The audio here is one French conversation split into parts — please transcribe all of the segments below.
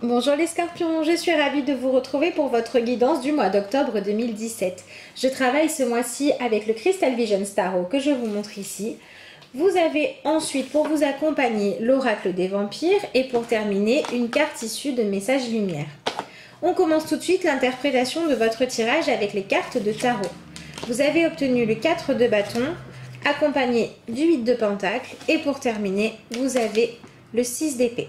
Bonjour les scorpions, je suis ravie de vous retrouver pour votre guidance du mois d'octobre 2017. Je travaille ce mois-ci avec le Crystal Vision Tarot que je vous montre ici. Vous avez ensuite pour vous accompagner l'oracle des vampires et pour terminer une carte issue de Messages Lumière. On commence tout de suite l'interprétation de votre tirage avec les cartes de tarot. Vous avez obtenu le 4 de bâton accompagné du 8 de pentacle et pour terminer vous avez le 6 d'épée.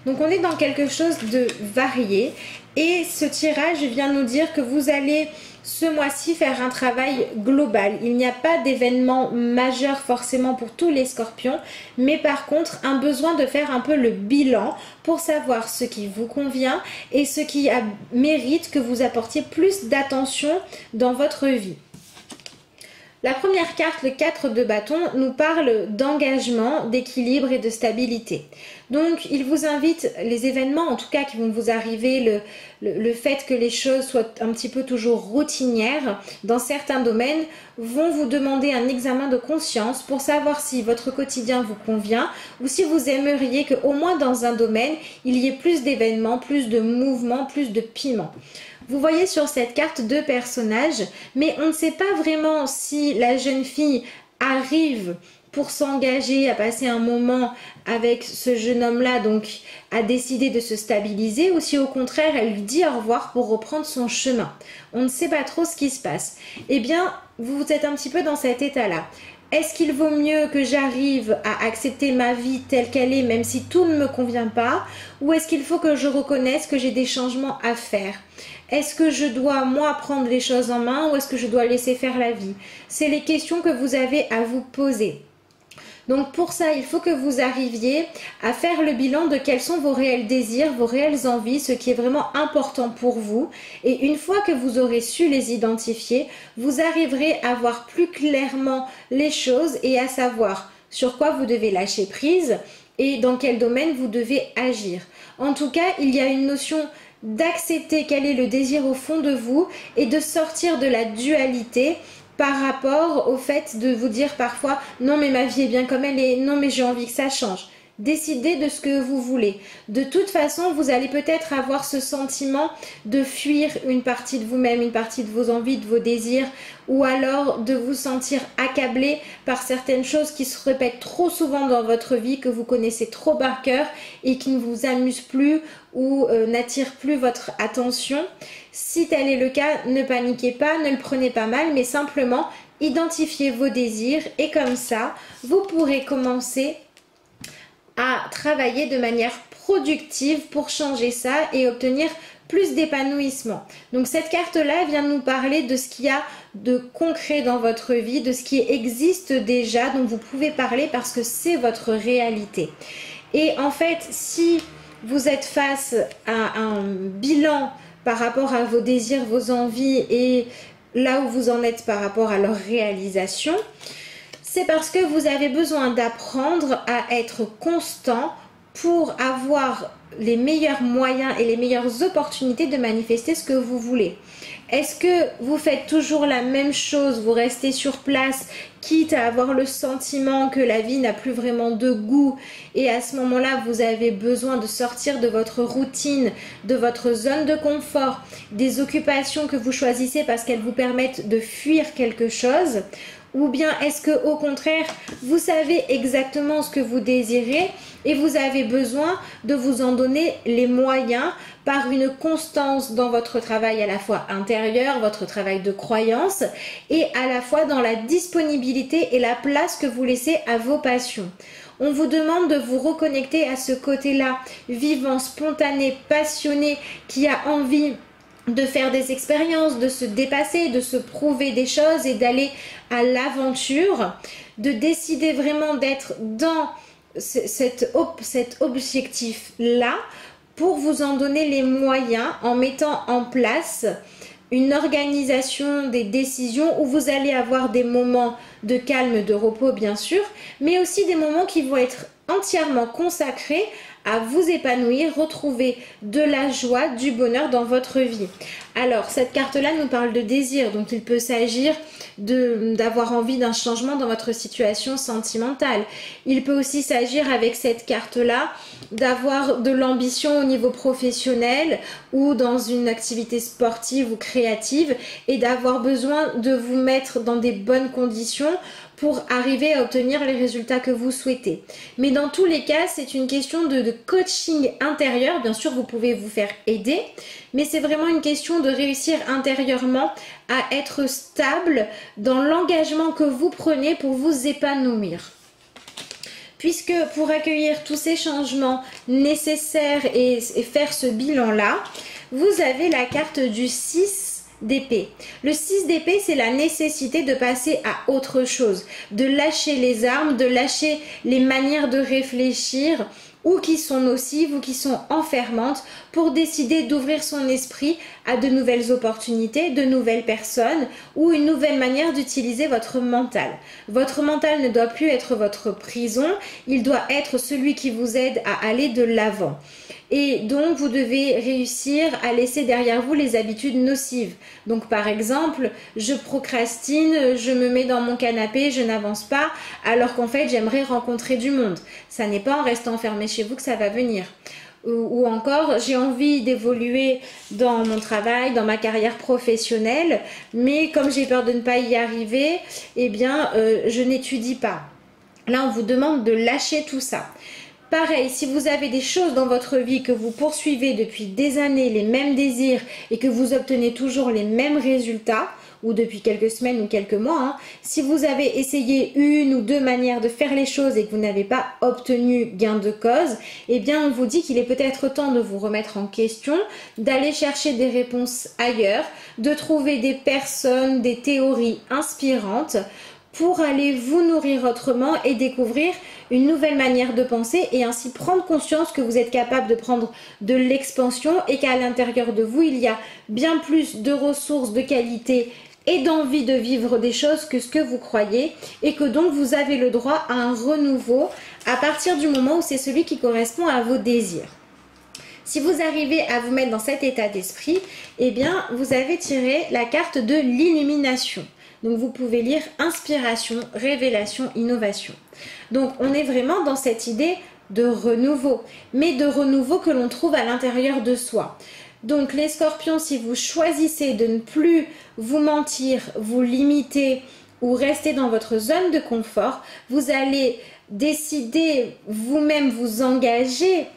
Donc on est dans quelque chose de varié et ce tirage vient nous dire que vous allez ce mois-ci faire un travail global. Il n'y a pas d'événement majeur forcément pour tous les scorpions, mais par contre un besoin de faire un peu le bilan pour savoir ce qui vous convient et ce qui mérite que vous apportiez plus d'attention dans votre vie. La première carte, le 4 de bâton, nous parle d'engagement, d'équilibre et de stabilité. Donc, il vous invite, les événements en tout cas qui vont vous arriver, le fait que les choses soient un petit peu toujours routinières dans certains domaines, vont vous demander un examen de conscience pour savoir si votre quotidien vous convient ou si vous aimeriez qu'au moins dans un domaine, il y ait plus d'événements, plus de mouvements, plus de piment. Vous voyez sur cette carte deux personnages, mais on ne sait pas vraiment si la jeune fille arrive pour s'engager à passer un moment avec ce jeune homme-là, donc à décider de se stabiliser, ou si au contraire elle lui dit au revoir pour reprendre son chemin. On ne sait pas trop ce qui se passe. Eh bien, vous êtes un petit peu dans cet état-là. Est-ce qu'il vaut mieux que j'arrive à accepter ma vie telle qu'elle est, même si tout ne me convient pas, ou est-ce qu'il faut que je reconnaisse que j'ai des changements à faire? Est-ce que je dois, moi, prendre les choses en main ou est-ce que je dois laisser faire la vie? C'est les questions que vous avez à vous poser. Donc pour ça, il faut que vous arriviez à faire le bilan de quels sont vos réels désirs, vos réelles envies, ce qui est vraiment important pour vous. Et une fois que vous aurez su les identifier, vous arriverez à voir plus clairement les choses et à savoir sur quoi vous devez lâcher prise et dans quel domaine vous devez agir. En tout cas, il y a une notion d'accepter quel est le désir au fond de vous et de sortir de la dualité par rapport au fait de vous dire parfois non mais ma vie est bien comme elle est, non mais j'ai envie que ça change. Décidez de ce que vous voulez. De toute façon, vous allez peut-être avoir ce sentiment de fuir une partie de vous-même, une partie de vos envies, de vos désirs, ou alors de vous sentir accablé par certaines choses qui se répètent trop souvent dans votre vie, que vous connaissez trop par cœur et qui ne vous amusent plus ou n'attirent plus votre attention. Si tel est le cas, ne paniquez pas, ne le prenez pas mal, mais simplement identifiez vos désirs et comme ça, vous pourrez commencer à travailler de manière productive pour changer ça et obtenir plus d'épanouissement. Donc cette carte-là vient nous parler de ce qu'il y a de concret dans votre vie, de ce qui existe déjà, dont vous pouvez parler parce que c'est votre réalité. Et en fait, si vous êtes face à un bilan par rapport à vos désirs, vos envies et là où vous en êtes par rapport à leur réalisation, c'est parce que vous avez besoin d'apprendre à être constant pour avoir les meilleurs moyens et les meilleures opportunités de manifester ce que vous voulez. Est-ce que vous faites toujours la même chose, vous restez sur place, quitte à avoir le sentiment que la vie n'a plus vraiment de goût et à ce moment-là, vous avez besoin de sortir de votre routine, de votre zone de confort, des occupations que vous choisissez parce qu'elles vous permettent de fuir quelque chose? Ou bien est-ce que au contraire, vous savez exactement ce que vous désirez et vous avez besoin de vous en donner les moyens par une constance dans votre travail à la fois intérieur, votre travail de croyance et à la fois dans la disponibilité et la place que vous laissez à vos passions. On vous demande de vous reconnecter à ce côté-là, vivant, spontané, passionné, qui a envie de faire des expériences, de se dépasser, de se prouver des choses et d'aller à l'aventure, de décider vraiment d'être dans cet objectif-là pour vous en donner les moyens en mettant en place une organisation des décisions où vous allez avoir des moments de calme, de repos bien sûr, mais aussi des moments qui vont être entièrement consacrés à vous épanouir, retrouver de la joie, du bonheur dans votre vie. Alors, cette carte-là nous parle de désir, donc il peut s'agir d'avoir envie d'un changement dans votre situation sentimentale. Il peut aussi s'agir avec cette carte-là d'avoir de l'ambition au niveau professionnel ou dans une activité sportive ou créative et d'avoir besoin de vous mettre dans des bonnes conditions pour arriver à obtenir les résultats que vous souhaitez. Mais dans tous les cas, c'est une question de coaching intérieur. Bien sûr, vous pouvez vous faire aider, mais c'est vraiment une question de réussir intérieurement à être stable dans l'engagement que vous prenez pour vous épanouir. Puisque pour accueillir tous ces changements nécessaires et faire ce bilan-là, vous avez la carte du 6 d'épée. Le 6 d'épée, c'est la nécessité de passer à autre chose, de lâcher les armes, de lâcher les manières de réfléchir ou qui sont nocives ou qui sont enfermantes pour décider d'ouvrir son esprit à de nouvelles opportunités, de nouvelles personnes ou une nouvelle manière d'utiliser votre mental. Votre mental ne doit plus être votre prison, il doit être celui qui vous aide à aller de l'avant. Et donc, vous devez réussir à laisser derrière vous les habitudes nocives. Donc, par exemple, je procrastine, je me mets dans mon canapé, je n'avance pas, alors qu'en fait, j'aimerais rencontrer du monde. Ça n'est pas en restant enfermé chez vous que ça va venir. Ou encore, j'ai envie d'évoluer dans mon travail, dans ma carrière professionnelle, mais comme j'ai peur de ne pas y arriver, eh bien, je n'étudie pas. Là, on vous demande de lâcher tout ça. Pareil, si vous avez des choses dans votre vie que vous poursuivez depuis des années, les mêmes désirs et que vous obtenez toujours les mêmes résultats, ou depuis quelques semaines ou quelques mois, si vous avez essayé une ou deux manières de faire les choses et que vous n'avez pas obtenu gain de cause, eh bien on vous dit qu'il est peut-être temps de vous remettre en question, d'aller chercher des réponses ailleurs, de trouver des personnes, des théories inspirantes pour aller vous nourrir autrement et découvrir une nouvelle manière de penser et ainsi prendre conscience que vous êtes capable de prendre de l'expansion et qu'à l'intérieur de vous, il y a bien plus de ressources, de qualité et d'envie de vivre des choses que ce que vous croyez et que donc vous avez le droit à un renouveau à partir du moment où c'est celui qui correspond à vos désirs. Si vous arrivez à vous mettre dans cet état d'esprit, eh bien vous avez tiré la carte de l'illumination. Donc vous pouvez lire inspiration, révélation, innovation. Donc on est vraiment dans cette idée de renouveau, mais de renouveau que l'on trouve à l'intérieur de soi. Donc les scorpions, si vous choisissez de ne plus vous mentir, vous limiter ou rester dans votre zone de confort, vous allez décider vous-même vous engager,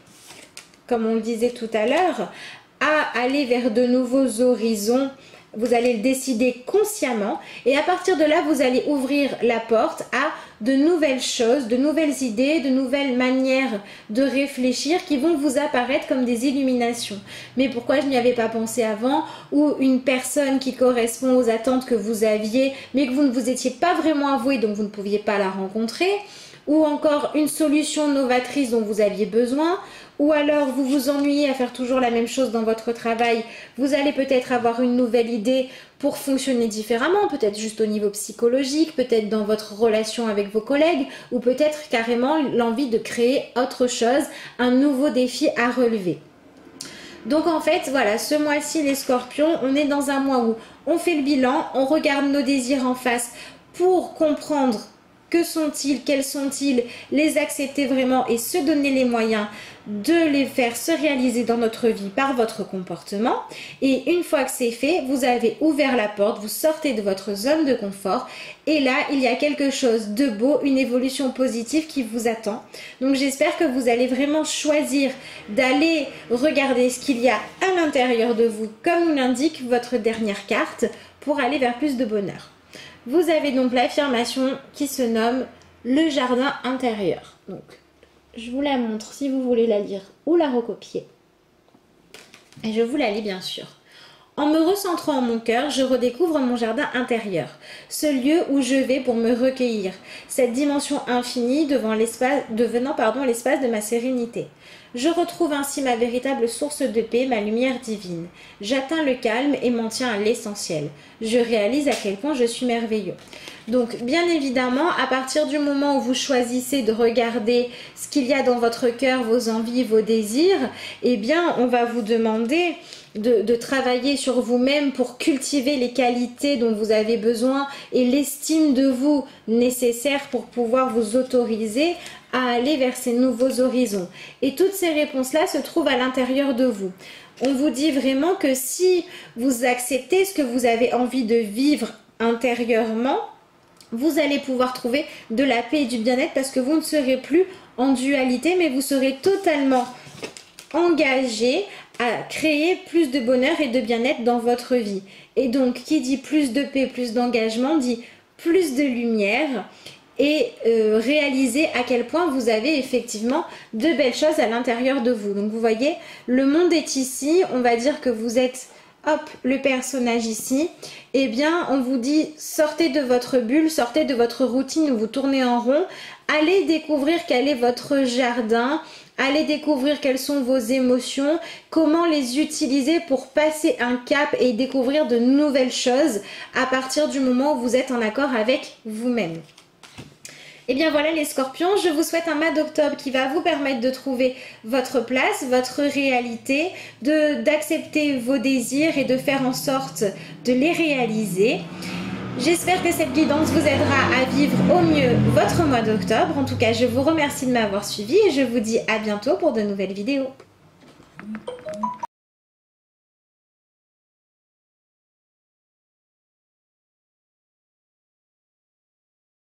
comme on le disait tout à l'heure, à aller vers de nouveaux horizons. Vous allez le décider consciemment et à partir de là, vous allez ouvrir la porte à de nouvelles choses, de nouvelles idées, de nouvelles manières de réfléchir qui vont vous apparaître comme des illuminations. Mais pourquoi je n'y avais pas pensé avant? Ou une personne qui correspond aux attentes que vous aviez, mais que vous ne vous étiez pas vraiment avoué, donc vous ne pouviez pas la rencontrer. Ou encore une solution novatrice dont vous aviez besoin, ou alors vous vous ennuyez à faire toujours la même chose dans votre travail, vous allez peut-être avoir une nouvelle idée pour fonctionner différemment, peut-être juste au niveau psychologique, peut-être dans votre relation avec vos collègues, ou peut-être carrément l'envie de créer autre chose, un nouveau défi à relever. Donc en fait, voilà, ce mois-ci les scorpions, on est dans un mois où on fait le bilan, on regarde nos désirs en face pour comprendre que sont-ils, quels sont-ils, les accepter vraiment et se donner les moyens de les faire se réaliser dans notre vie par votre comportement. Et une fois que c'est fait, vous avez ouvert la porte, vous sortez de votre zone de confort et là, il y a quelque chose de beau, une évolution positive qui vous attend. Donc j'espère que vous allez vraiment choisir d'aller regarder ce qu'il y a à l'intérieur de vous, comme l'indique votre dernière carte, pour aller vers plus de bonheur. Vous avez donc l'affirmation qui se nomme le jardin intérieur. Donc, je vous la montre si vous voulez la lire ou la recopier. Et je vous la lis bien sûr. En me recentrant en mon cœur, je redécouvre mon jardin intérieur, ce lieu où je vais pour me recueillir, cette dimension infinie devenant l'espace de ma sérénité. Je retrouve ainsi ma véritable source de paix, ma lumière divine. J'atteins le calme et m'en tiens à l'essentiel. Je réalise à quel point je suis merveilleux. Donc bien évidemment, à partir du moment où vous choisissez de regarder ce qu'il y a dans votre cœur, vos envies, vos désirs, eh bien on va vous demander de travailler sur vous-même pour cultiver les qualités dont vous avez besoin et l'estime de vous nécessaire pour pouvoir vous autoriser à aller vers ces nouveaux horizons. Et toutes ces réponses-là se trouvent à l'intérieur de vous. On vous dit vraiment que si vous acceptez ce que vous avez envie de vivre intérieurement, vous allez pouvoir trouver de la paix et du bien-être parce que vous ne serez plus en dualité, mais vous serez totalement engagé à créer plus de bonheur et de bien-être dans votre vie. Et donc, qui dit plus de paix, plus d'engagement, dit plus de lumière et réaliser à quel point vous avez effectivement de belles choses à l'intérieur de vous. Donc, vous voyez, le monde est ici. On va dire que vous êtes, hop, le personnage ici. Eh bien, on vous dit, sortez de votre bulle, sortez de votre routine où vous tournez en rond. Allez découvrir quel est votre jardin. Allez découvrir quelles sont vos émotions, comment les utiliser pour passer un cap et découvrir de nouvelles choses à partir du moment où vous êtes en accord avec vous-même. Et bien voilà les scorpions, je vous souhaite un mois d'octobre qui va vous permettre de trouver votre place, votre réalité, d'accepter vos désirs et de faire en sorte de les réaliser. J'espère que cette guidance vous aidera à vivre au mieux votre mois d'octobre. En tout cas, je vous remercie de m'avoir suivi et je vous dis à bientôt pour de nouvelles vidéos.